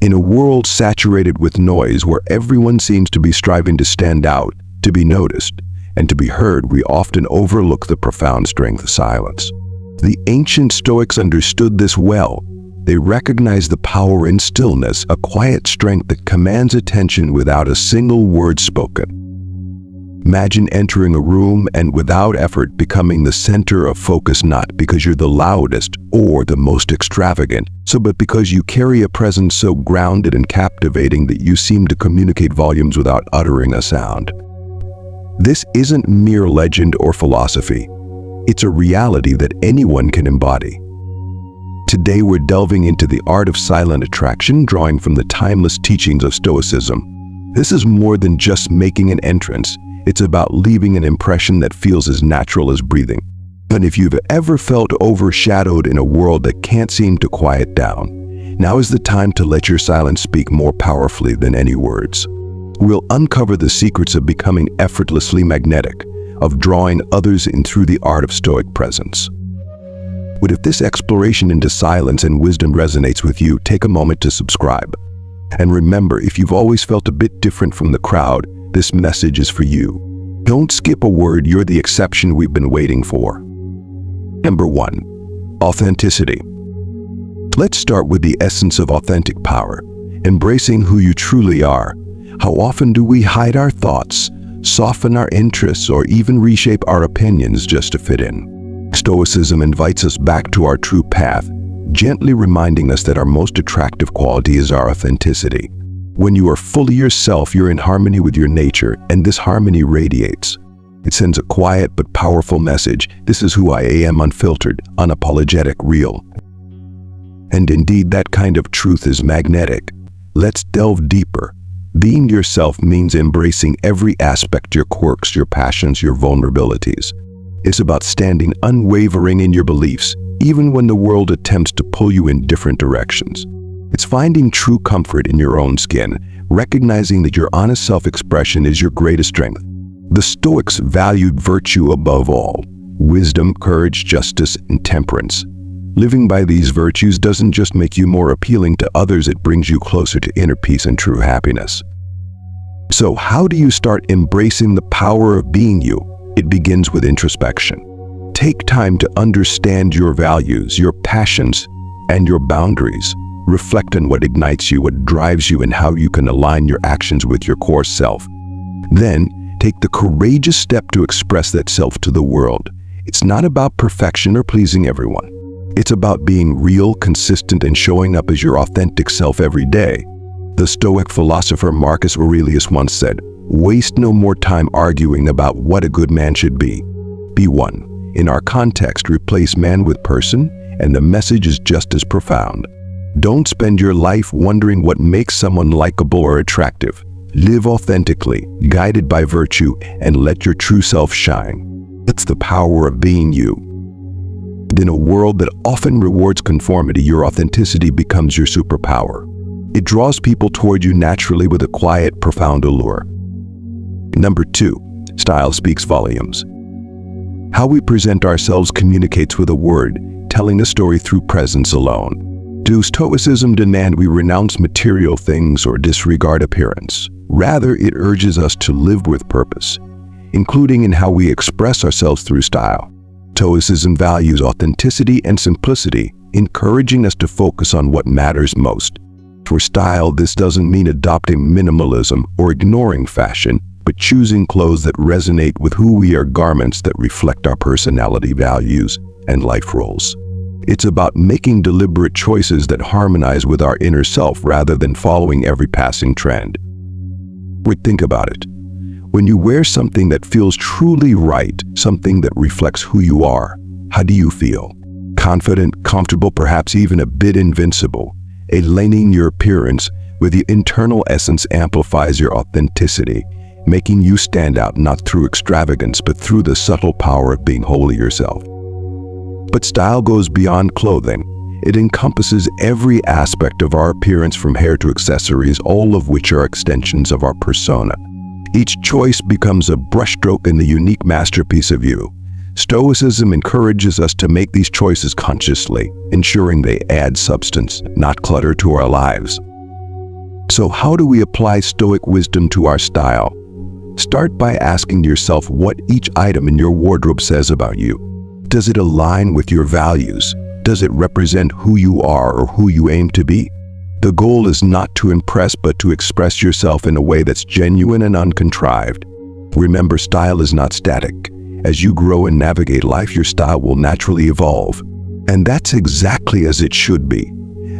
In a world saturated with noise where everyone seems to be striving to stand out, to be noticed, and to be heard, we often overlook the profound strength of silence. The ancient Stoics understood this well. They recognized the power in stillness, a quiet strength that commands attention without a single word spoken. Imagine entering a room and without effort becoming the center of focus, not because you're the loudest or the most extravagant, but because you carry a presence so grounded and captivating that you seem to communicate volumes without uttering a sound. This isn't mere legend or philosophy. It's a reality that anyone can embody. Today we're delving into the art of silent attraction, drawing from the timeless teachings of Stoicism. This is more than just making an entrance. It's about leaving an impression that feels as natural as breathing. And if you've ever felt overshadowed in a world that can't seem to quiet down, now is the time to let your silence speak more powerfully than any words. We'll uncover the secrets of becoming effortlessly magnetic, of drawing others in through the art of Stoic presence. But if this exploration into silence and wisdom resonates with you, take a moment to subscribe. And remember, if you've always felt a bit different from the crowd, this message is for you. Don't skip a word, you're the exception we've been waiting for. Number 1. Authenticity. Let's start with the essence of authentic power, embracing who you truly are. How often do we hide our thoughts, soften our interests, or even reshape our opinions just to fit in? Stoicism invites us back to our true path, gently reminding us that our most attractive quality is our authenticity. When you are fully yourself, you're in harmony with your nature, and this harmony radiates. It sends a quiet but powerful message. This is who I am, unfiltered, unapologetic, real. And indeed, that kind of truth is magnetic. Let's delve deeper. Being yourself means embracing every aspect, your quirks, your passions, your vulnerabilities. It's about standing unwavering in your beliefs, even when the world attempts to pull you in different directions. It's finding true comfort in your own skin, recognizing that your honest self-expression is your greatest strength. The Stoics valued virtue above all: wisdom, courage, justice, and temperance. Living by these virtues doesn't just make you more appealing to others, it brings you closer to inner peace and true happiness. So how do you start embracing the power of being you? It begins with introspection. Take time to understand your values, your passions, and your boundaries. Reflect on what ignites you, what drives you, and how you can align your actions with your core self. Then, take the courageous step to express that self to the world. It's not about perfection or pleasing everyone. It's about being real, consistent, and showing up as your authentic self every day. The Stoic philosopher Marcus Aurelius once said, "Waste no more time arguing about what a good man should be. Be one." In our context, replace man with person, and the message is just as profound. Don't spend your life wondering what makes someone likable or attractive. Live authentically, guided by virtue, and let your true self shine. That's the power of being you. In a world that often rewards conformity, your authenticity becomes your superpower. It draws people toward you naturally with a quiet, profound allure. Number 2. Style speaks volumes. How we present ourselves communicates with a word, telling a story through presence alone. Does Stoicism demand we renounce material things or disregard appearance? Rather, it urges us to live with purpose, including in how we express ourselves through style. Stoicism values authenticity and simplicity, encouraging us to focus on what matters most. For style, this doesn't mean adopting minimalism or ignoring fashion, but choosing clothes that resonate with who we are, garments that reflect our personality, values, and life roles. It's about making deliberate choices that harmonize with our inner self rather than following every passing trend. Think about it. When you wear something that feels truly right, something that reflects who you are, how do you feel? Confident, comfortable, perhaps even a bit invincible. Aligning your appearance with your internal essence amplifies your authenticity, making you stand out not through extravagance but through the subtle power of being wholly yourself. But style goes beyond clothing. It encompasses every aspect of our appearance, from hair to accessories, all of which are extensions of our persona. Each choice becomes a brushstroke in the unique masterpiece of you. Stoicism encourages us to make these choices consciously, ensuring they add substance, not clutter, to our lives. So how do we apply Stoic wisdom to our style? Start by asking yourself what each item in your wardrobe says about you. Does it align with your values? Does it represent who you are or who you aim to be? The goal is not to impress, but to express yourself in a way that's genuine and uncontrived. Remember, style is not static. As you grow and navigate life, your style will naturally evolve. And that's exactly as it should be.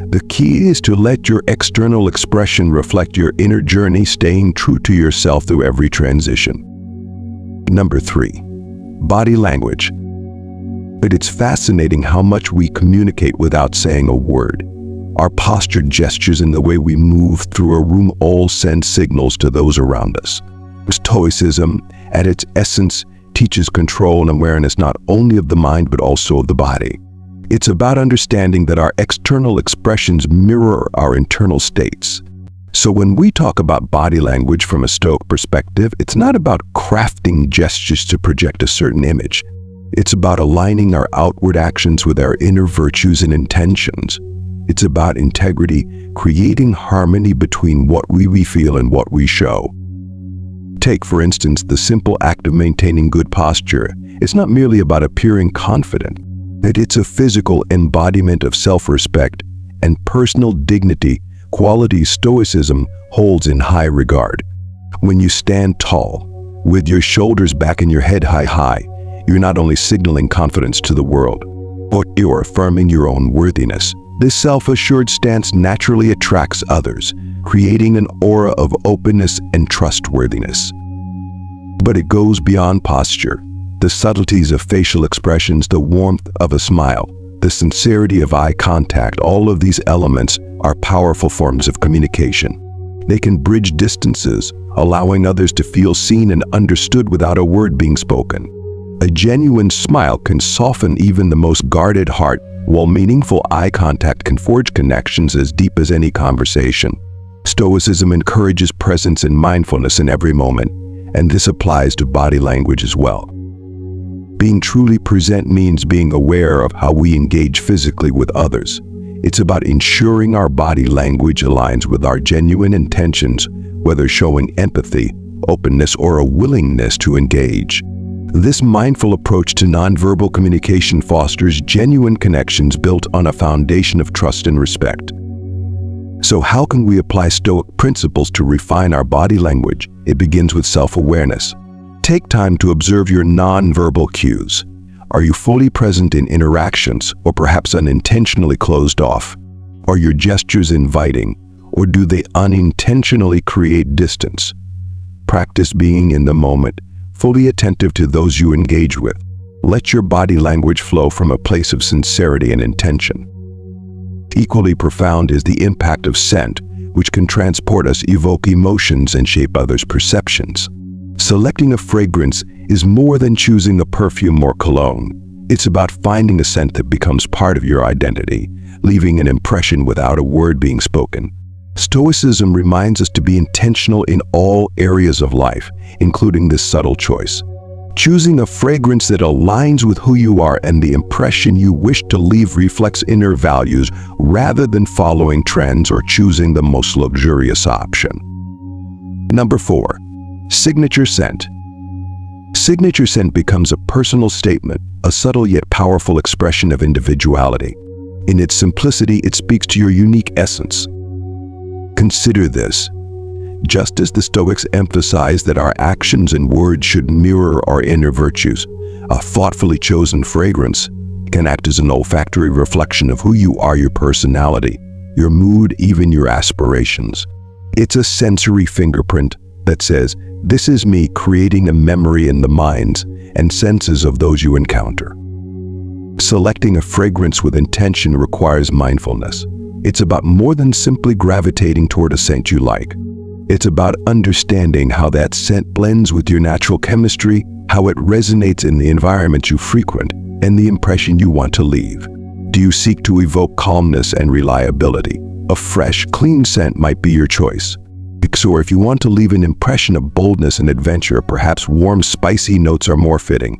The key is to let your external expression reflect your inner journey, staying true to yourself through every transition. Number 3, body language. It's fascinating how much we communicate without saying a word. Our posture, gestures, and the way we move through a room all send signals to those around us. Stoicism, at its essence, teaches control and awareness not only of the mind but also of the body. It's about understanding that our external expressions mirror our internal states. So when we talk about body language from a Stoic perspective, it's not about crafting gestures to project a certain image. It's about aligning our outward actions with our inner virtues and intentions. It's about integrity, creating harmony between what we feel and what we show. Take, for instance, the simple act of maintaining good posture. It's not merely about appearing confident. It's a physical embodiment of self-respect and personal dignity, qualities Stoicism holds in high regard. When you stand tall, with your shoulders back and your head high, you're not only signaling confidence to the world, but you're affirming your own worthiness. This self-assured stance naturally attracts others, creating an aura of openness and trustworthiness. But it goes beyond posture. The subtleties of facial expressions, the warmth of a smile, the sincerity of eye contact, all of these elements are powerful forms of communication. They can bridge distances, allowing others to feel seen and understood without a word being spoken. A genuine smile can soften even the most guarded heart, while meaningful eye contact can forge connections as deep as any conversation. Stoicism encourages presence and mindfulness in every moment, and this applies to body language as well. Being truly present means being aware of how we engage physically with others. It's about ensuring our body language aligns with our genuine intentions, whether showing empathy, openness, or a willingness to engage. This mindful approach to nonverbal communication fosters genuine connections built on a foundation of trust and respect. So how can we apply Stoic principles to refine our body language? It begins with self-awareness. Take time to observe your nonverbal cues. Are you fully present in interactions, or perhaps unintentionally closed off? Are your gestures inviting, or do they unintentionally create distance? Practice being in the moment, fully attentive to those you engage with. Let your body language flow from a place of sincerity and intention. Equally profound is the impact of scent, which can transport us, evoke emotions, and shape others' perceptions. Selecting a fragrance is more than choosing a perfume or cologne. It's about finding a scent that becomes part of your identity, leaving an impression without a word being spoken. Stoicism reminds us to be intentional in all areas of life, including this subtle choice. Choosing a fragrance that aligns with who you are and the impression you wish to leave reflects inner values rather than following trends or choosing the most luxurious option. Number 4. Signature scent. Signature scent becomes a personal statement, a subtle yet powerful expression of individuality. In its simplicity, it speaks to your unique essence. Consider this. Just as the Stoics emphasize that our actions and words should mirror our inner virtues, a thoughtfully chosen fragrance can act as an olfactory reflection of who you are, your personality, your mood, even your aspirations. It's a sensory fingerprint that says, "This is me," creating a memory in the minds and senses of those you encounter. Selecting a fragrance with intention requires mindfulness. It's about more than simply gravitating toward a scent you like. It's about understanding how that scent blends with your natural chemistry, how it resonates in the environment you frequent, and the impression you want to leave. Do you seek to evoke calmness and reliability? A fresh, clean scent might be your choice. Or if you want to leave an impression of boldness and adventure, perhaps warm, spicy notes are more fitting.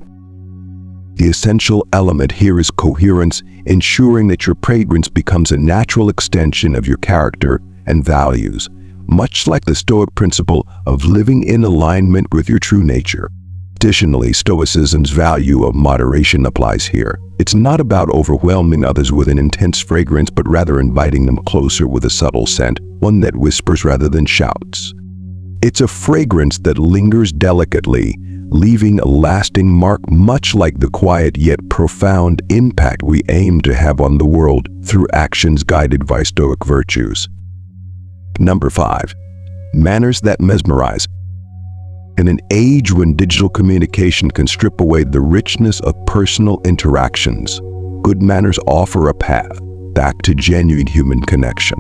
The essential element here is coherence, ensuring that your fragrance becomes a natural extension of your character and values, much like the Stoic principle of living in alignment with your true nature. Additionally, Stoicism's value of moderation applies here. It's not about overwhelming others with an intense fragrance, but rather inviting them closer with a subtle scent, one that whispers rather than shouts. It's a fragrance that lingers delicately, leaving a lasting mark, much like the quiet yet profound impact we aim to have on the world through actions guided by Stoic virtues. Number 5. Manners that mesmerize. In an age when digital communication can strip away the richness of personal interactions, good manners offer a path back to genuine human connection.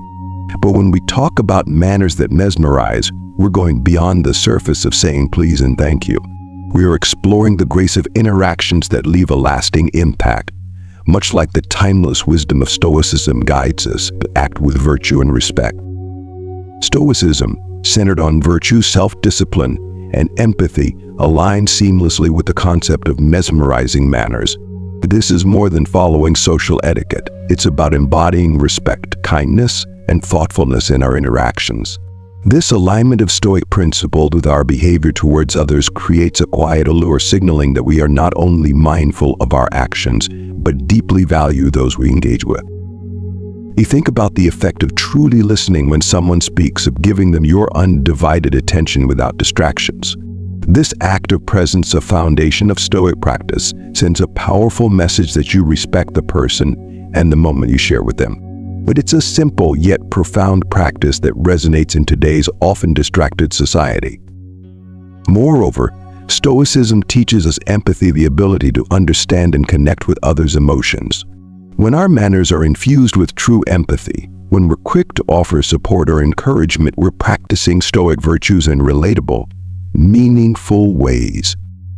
But when we talk about manners that mesmerize, we're going beyond the surface of saying please and thank you. We are exploring the grace of interactions that leave a lasting impact, much like the timeless wisdom of Stoicism guides us to act with virtue and respect. Stoicism, centered on virtue, self-discipline, and empathy, aligns seamlessly with the concept of mesmerizing manners. This is more than following social etiquette. It's about embodying respect, kindness, and thoughtfulness in our interactions. This alignment of Stoic principles with our behavior towards others creates a quiet allure, signaling that we are not only mindful of our actions, but deeply value those we engage with. You think about the effect of truly listening when someone speaks, of giving them your undivided attention without distractions. This act of presence, a foundation of Stoic practice, sends a powerful message that you respect the person and the moment you share with them. But it's a simple yet profound practice that resonates in today's often distracted society. Moreover, Stoicism teaches us empathy, the ability to understand and connect with others' emotions. When our manners are infused with true empathy, when we're quick to offer support or encouragement, we're practicing Stoic virtues in relatable, meaningful ways.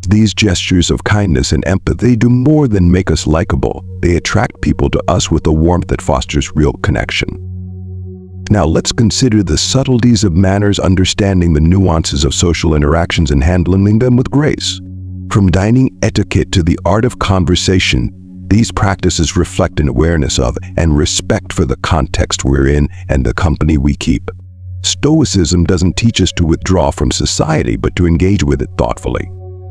These gestures of kindness and empathy do more than make us likable. They attract people to us with a warmth that fosters real connection. Now let's consider the subtleties of manners, understanding the nuances of social interactions and handling them with grace. From dining etiquette to the art of conversation, these practices reflect an awareness of and respect for the context we're in and the company we keep. Stoicism doesn't teach us to withdraw from society, but to engage with it thoughtfully.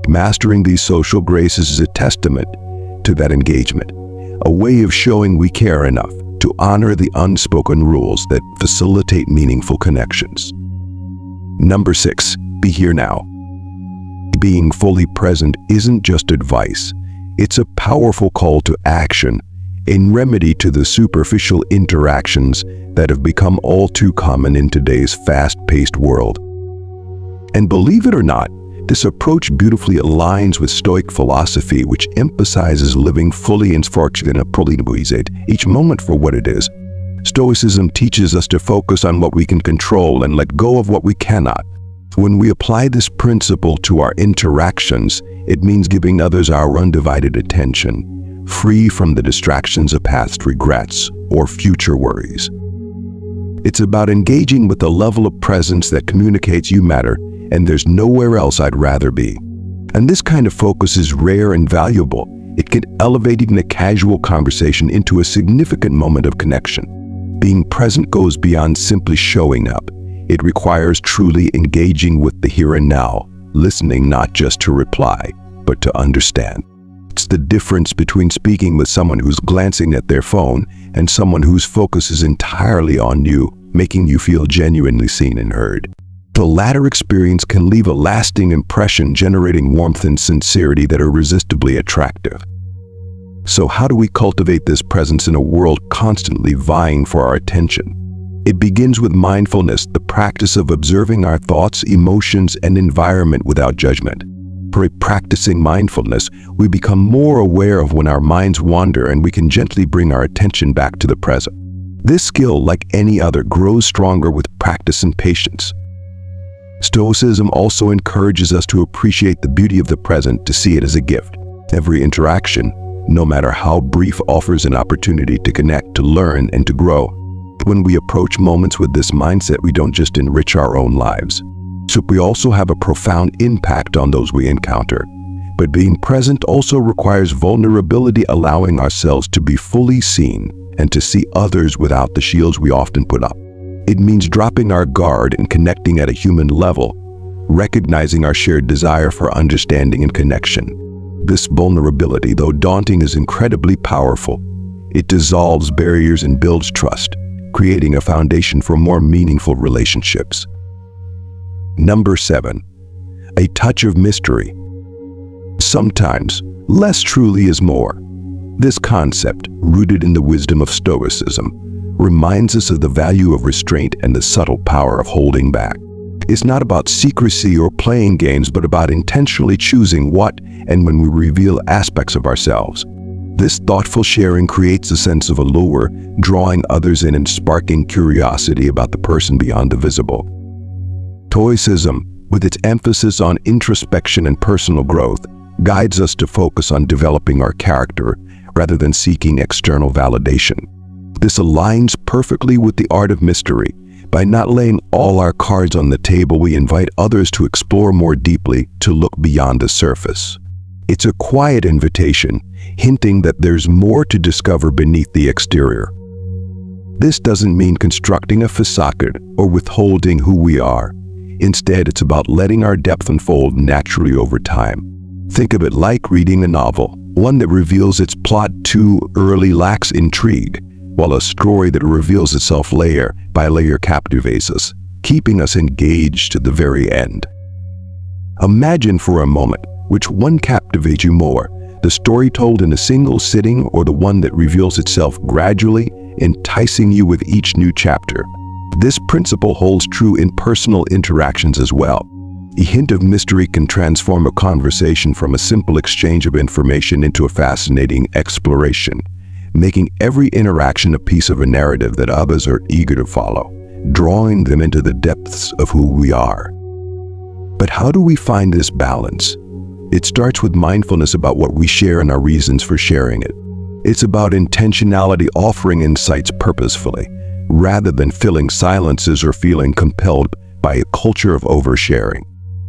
Mastering these social graces is a testament to that engagement, a way of showing we care enough to honor the unspoken rules that facilitate meaningful connections. Number 6, be here now. Being fully present isn't just advice. It's a powerful call to action, a remedy to the superficial interactions that have become all too common in today's fast-paced world. And believe it or not, this approach beautifully aligns with Stoic philosophy, which emphasizes living fully in each moment for what it is. Stoicism teaches us to focus on what we can control and let go of what we cannot. When we apply this principle to our interactions, it means giving others our undivided attention, free from the distractions of past regrets or future worries. It's about engaging with a level of presence that communicates you matter, and there's nowhere else I'd rather be. And this kind of focus is rare and valuable. It can elevate even a casual conversation into a significant moment of connection. Being present goes beyond simply showing up. It requires truly engaging with the here and now, listening not just to reply, but to understand. It's the difference between speaking with someone who's glancing at their phone and someone whose focus is entirely on you, making you feel genuinely seen and heard. The latter experience can leave a lasting impression, generating warmth and sincerity that are irresistibly attractive. So how do we cultivate this presence in a world constantly vying for our attention? It begins with mindfulness, the practice of observing our thoughts, emotions, and environment without judgment. By practicing mindfulness, we become more aware of when our minds wander, and we can gently bring our attention back to the present. This skill, like any other, grows stronger with practice and patience. Stoicism also encourages us to appreciate the beauty of the present, to see it as a gift. Every interaction, no matter how brief, offers an opportunity to connect, to learn, and to grow. When we approach moments with this mindset, we don't just enrich our own lives, so we also have a profound impact on those we encounter. But being present also requires vulnerability, allowing ourselves to be fully seen and to see others without the shields we often put up. It means dropping our guard and connecting at a human level, recognizing our shared desire for understanding and connection. This vulnerability, though daunting, is incredibly powerful. It dissolves barriers and builds trust, creating a foundation for more meaningful relationships. Number 7. A touch of mystery. Sometimes, less truly is more. This concept, rooted in the wisdom of Stoicism, reminds us of the value of restraint and the subtle power of holding back. It's not about secrecy or playing games, but about intentionally choosing what and when we reveal aspects of ourselves. This thoughtful sharing creates a sense of allure, drawing others in and sparking curiosity about the person beyond the visible. Stoicism, with its emphasis on introspection and personal growth, guides us to focus on developing our character rather than seeking external validation. This aligns perfectly with the art of mystery. By not laying all our cards on the table, we invite others to explore more deeply, to look beyond the surface. It's a quiet invitation, hinting that there's more to discover beneath the exterior. This doesn't mean constructing a facade or withholding who we are. Instead, it's about letting our depth unfold naturally over time. Think of it like reading a novel. One that reveals its plot too early lacks intrigue, while a story that reveals itself layer by layer captivates us, keeping us engaged to the very end. Imagine for a moment which one captivates you more, the story told in a single sitting or the one that reveals itself gradually, enticing you with each new chapter. This principle holds true in personal interactions as well. A hint of mystery can transform a conversation from a simple exchange of information into a fascinating exploration, making every interaction a piece of a narrative that others are eager to follow, drawing them into the depths of who we are. But how do we find this balance? It starts with mindfulness about what we share and our reasons for sharing it. It's about intentionality, offering insights purposefully, rather than filling silences or feeling compelled by a culture of oversharing.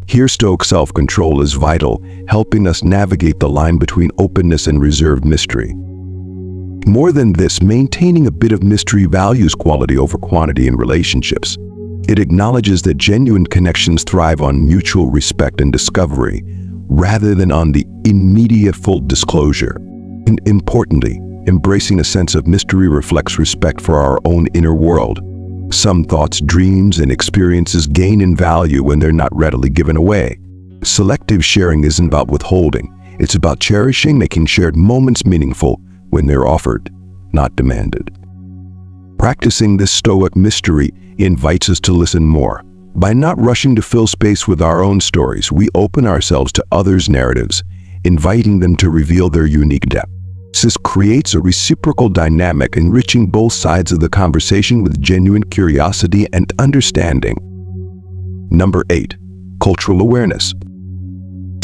Here, Stoic self-control is vital, helping us navigate the line between openness and reserved mystery. More than this, maintaining a bit of mystery values quality over quantity in relationships. It acknowledges that genuine connections thrive on mutual respect and discovery, rather than on the immediate full disclosure. And importantly, embracing a sense of mystery reflects respect for our own inner world. Some thoughts, dreams, and experiences gain in value when they're not readily given away. Selective sharing isn't about withholding. It's about cherishing, making shared moments meaningful when they're offered, not demanded. Practicing this Stoic mystery invites us to listen more. By not rushing to fill space with our own stories, we open ourselves to others' narratives, inviting them to reveal their unique depth. This creates a reciprocal dynamic, enriching both sides of the conversation with genuine curiosity and understanding. Number 8. Cultural awareness.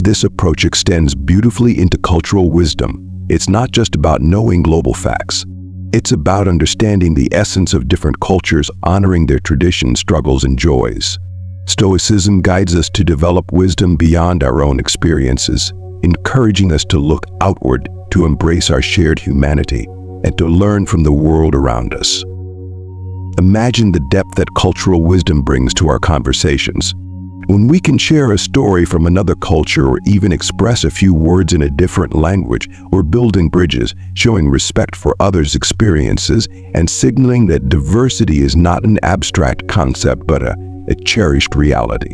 This approach extends beautifully into cultural wisdom. It's not just about knowing global facts. It's about understanding the essence of different cultures, honoring their traditions, struggles, and joys. Stoicism guides us to develop wisdom beyond our own experiences, encouraging us to look outward, to embrace our shared humanity, and to learn from the world around us. Imagine the depth that cultural wisdom brings to our conversations. When we can share a story from another culture or even express a few words in a different language, we're building bridges, showing respect for others' experiences, and signaling that diversity is not an abstract concept but a cherished reality.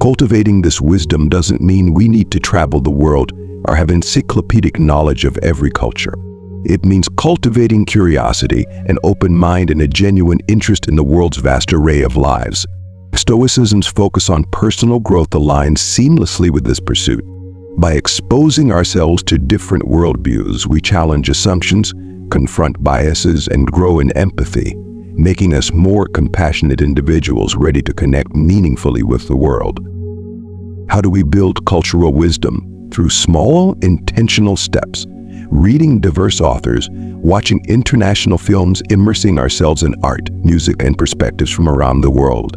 Cultivating this wisdom doesn't mean we need to travel the world or have encyclopedic knowledge of every culture. It means cultivating curiosity, an open mind, and a genuine interest in the world's vast array of lives. Stoicism's focus on personal growth aligns seamlessly with this pursuit. By exposing ourselves to different worldviews, we challenge assumptions, confront biases, and grow in empathy, making us more compassionate individuals ready to connect meaningfully with the world. How do we build cultural wisdom? Through small, intentional steps. Reading diverse authors, watching international films, immersing ourselves in art, music, and perspectives from around the world.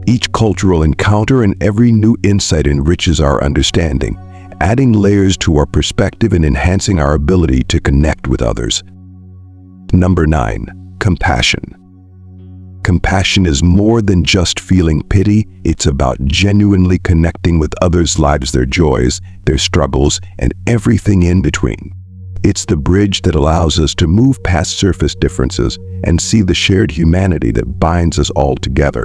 Each cultural encounter and every new insight enriches our understanding, adding layers to our perspective and enhancing our ability to connect with others. Number 9. Compassion. compassion is more than just feeling pity. It's about genuinely connecting with others' lives, their joys, their struggles, and everything in between. It's the bridge that allows us to move past surface differences and see the shared humanity that binds us all together.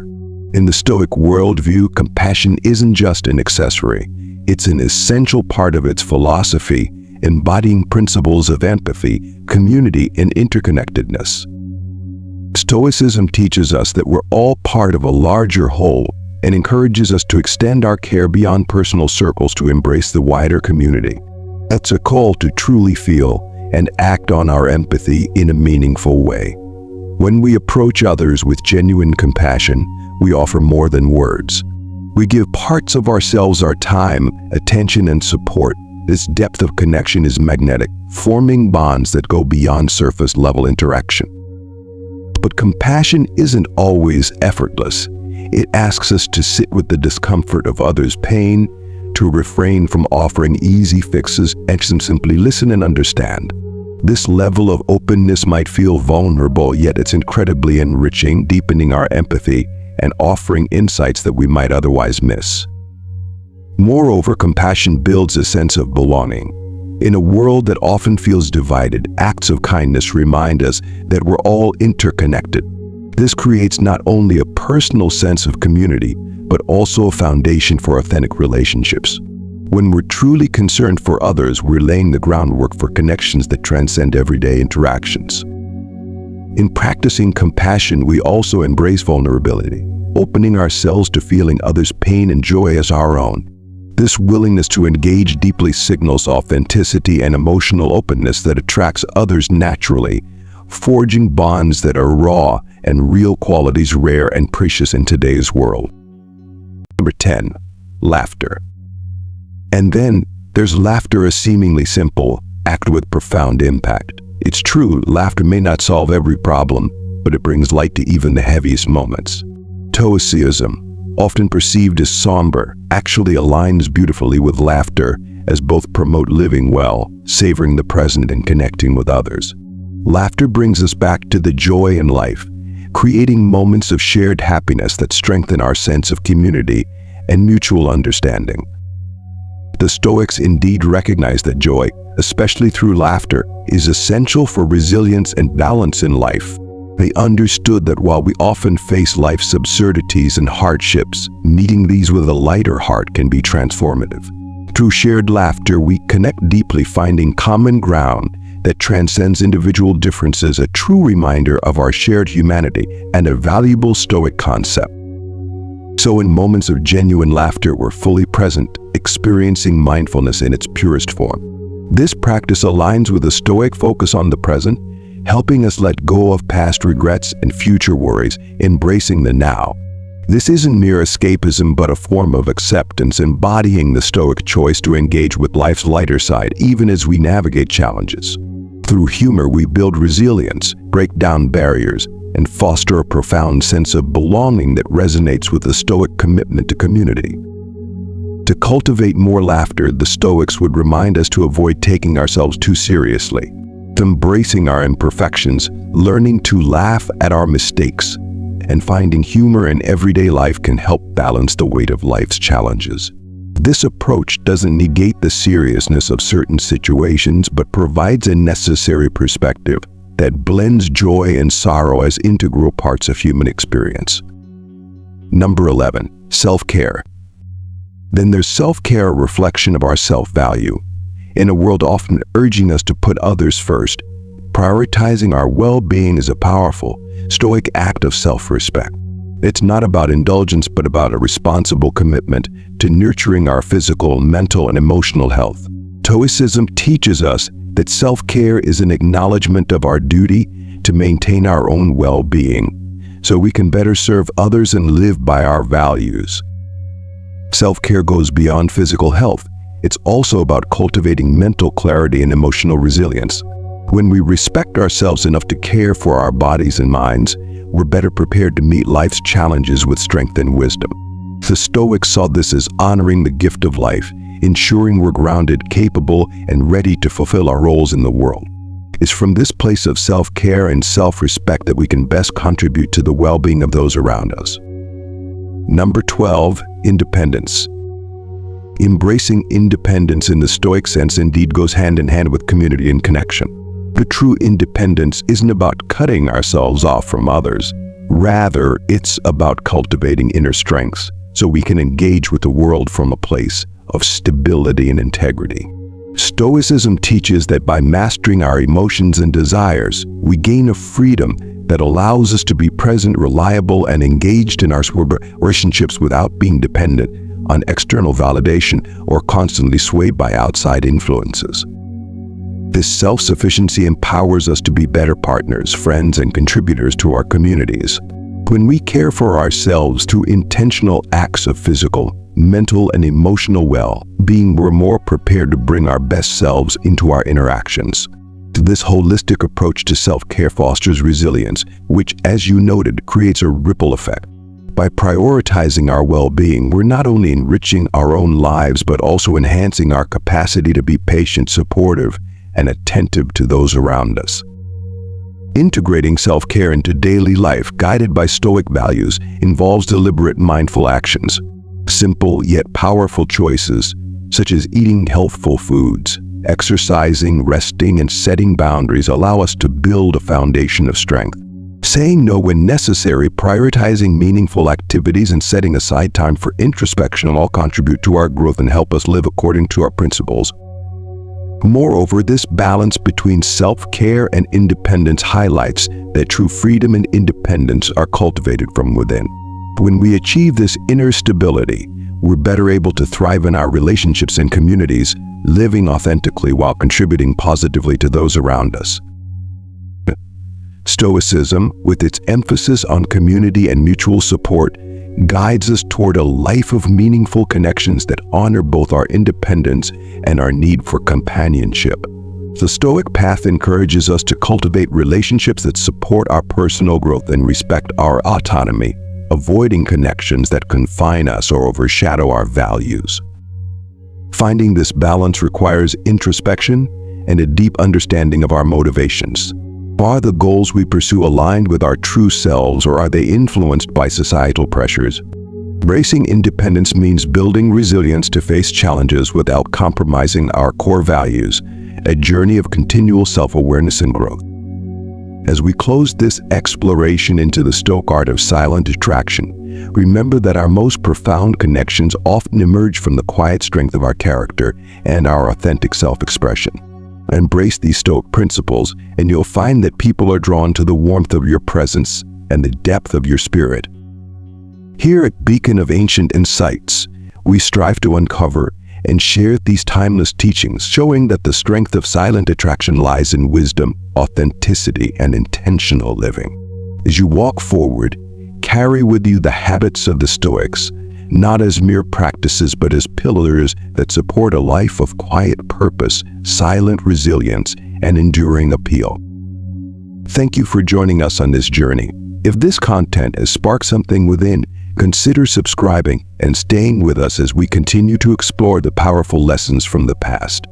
In the Stoic worldview, compassion isn't just an accessory. It's an essential part of its philosophy, embodying principles of empathy, community, and interconnectedness. Stoicism teaches us that we're all part of a larger whole and encourages us to extend our care beyond personal circles to embrace the wider community. That's a call to truly feel and act on our empathy in a meaningful way. When we approach others with genuine compassion, we offer more than words. We give parts of ourselves, our time, attention, and support. This depth of connection is magnetic, forming bonds that go beyond surface-level interaction. But compassion isn't always effortless. It asks us to sit with the discomfort of others' pain, to refrain from offering easy fixes, and simply listen and understand. This level of openness might feel vulnerable, yet it's incredibly enriching, deepening our empathy and offering insights that we might otherwise miss. Moreover, compassion builds a sense of belonging. In a world that often feels divided, acts of kindness remind us that we're all interconnected. This creates not only a personal sense of community, but also a foundation for authentic relationships. When we're truly concerned for others, we're laying the groundwork for connections that transcend everyday interactions. In practicing compassion, we also embrace vulnerability, opening ourselves to feeling others' pain and joy as our own. This willingness to engage deeply signals authenticity and emotional openness that attracts others naturally, forging bonds that are raw and real, qualities rare and precious in today's world. Number 10, laughter. And then there's laughter, a seemingly simple act with profound impact. It's true, laughter may not solve every problem, but it brings light to even the heaviest moments. Stoicism, often perceived as somber, actually aligns beautifully with laughter, as both promote living well, savoring the present, and connecting with others. Laughter brings us back to the joy in life, creating moments of shared happiness that strengthen our sense of community and mutual understanding. The Stoics indeed recognize that joy, especially through laughter, is essential for resilience and balance in life. They understood that while we often face life's absurdities and hardships, meeting these with a lighter heart can be transformative. Through shared laughter, we connect deeply, finding common ground that transcends individual differences, a true reminder of our shared humanity and a valuable Stoic concept. So in moments of genuine laughter, we're fully present, experiencing mindfulness in its purest form. This practice aligns with a Stoic focus on the present, helping us let go of past regrets and future worries, embracing the now. This isn't mere escapism, but a form of acceptance, embodying the Stoic choice to engage with life's lighter side even as we navigate challenges. Through humor, we build resilience, break down barriers, and foster a profound sense of belonging that resonates with the Stoic commitment to community. To cultivate more laughter, the Stoics would remind us to avoid taking ourselves too seriously, embracing our imperfections, learning to laugh at our mistakes, and finding humor in everyday life can help balance the weight of life's challenges. This approach doesn't negate the seriousness of certain situations, but provides a necessary perspective that blends joy and sorrow as integral parts of human experience. Number 11, self-care. Then there's self-care, a reflection of our self-value. In a world often urging us to put others first, prioritizing our well-being is a powerful, Stoic act of self-respect. It's not about indulgence, but about a responsible commitment to nurturing our physical, mental, and emotional health. Stoicism teaches us that self-care is an acknowledgement of our duty to maintain our own well-being, so we can better serve others and live by our values. Self-care goes beyond physical health. It's also about cultivating mental clarity and emotional resilience. When we respect ourselves enough to care for our bodies and minds, we're better prepared to meet life's challenges with strength and wisdom. The Stoics saw this as honoring the gift of life, ensuring we're grounded, capable, and ready to fulfill our roles in the world. It's from this place of self-care and self-respect that we can best contribute to the well-being of those around us. Number 12, independence. Embracing independence in the Stoic sense indeed goes hand in hand with community and connection. The true independence isn't about cutting ourselves off from others. Rather, it's about cultivating inner strengths so we can engage with the world from a place of stability and integrity. Stoicism teaches that by mastering our emotions and desires, we gain a freedom that allows us to be present, reliable, and engaged in our relationships without being dependent on external validation or constantly swayed by outside influences. This self-sufficiency empowers us to be better partners, friends, and contributors to our communities. When we care for ourselves through intentional acts of physical, mental, and emotional well-being, we're more prepared to bring our best selves into our interactions. This holistic approach to self-care fosters resilience, which, as you noted, creates a ripple effect. By prioritizing our well-being, we're not only enriching our own lives, but also enhancing our capacity to be patient, supportive, and attentive to those around us. Integrating self-care into daily life, guided by Stoic values, involves deliberate, mindful actions. Simple yet powerful choices, such as eating healthful foods, exercising, resting, and setting boundaries, allow us to build a foundation of strength. Saying no when necessary, prioritizing meaningful activities, and setting aside time for introspection all contribute to our growth and help us live according to our principles. Moreover, this balance between self-care and independence highlights that true freedom and independence are cultivated from within. When we achieve this inner stability, we're better able to thrive in our relationships and communities, living authentically while contributing positively to those around us. Stoicism, with its emphasis on community and mutual support, guides us toward a life of meaningful connections that honor both our independence and our need for companionship. The Stoic path encourages us to cultivate relationships that support our personal growth and respect our autonomy, avoiding connections that confine us or overshadow our values. Finding this balance requires introspection and a deep understanding of our motivations. Are the goals we pursue aligned with our true selves, or are they influenced by societal pressures? Embracing independence means building resilience to face challenges without compromising our core values, a journey of continual self-awareness and growth. As we close this exploration into the Stoic art of silent attraction, remember that our most profound connections often emerge from the quiet strength of our character and our authentic self-expression. Embrace these Stoic principles, and you'll find that people are drawn to the warmth of your presence and the depth of your spirit. Here at Beacon of Ancient Insights, we strive to uncover and share these timeless teachings, showing that the strength of silent attraction lies in wisdom, authenticity, and intentional living. As you walk forward, carry with you the habits of the Stoics, not as mere practices, but as pillars that support a life of quiet purpose, silent resilience, and enduring appeal. Thank you for joining us on this journey. If this content has sparked something within, consider subscribing and staying with us as we continue to explore the powerful lessons from the past.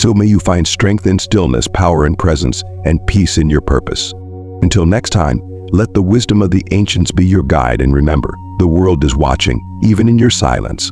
So may you find strength in stillness, power in presence, and peace in your purpose. Until next time, let the wisdom of the ancients be your guide, and remember, the world is watching, even in your silence.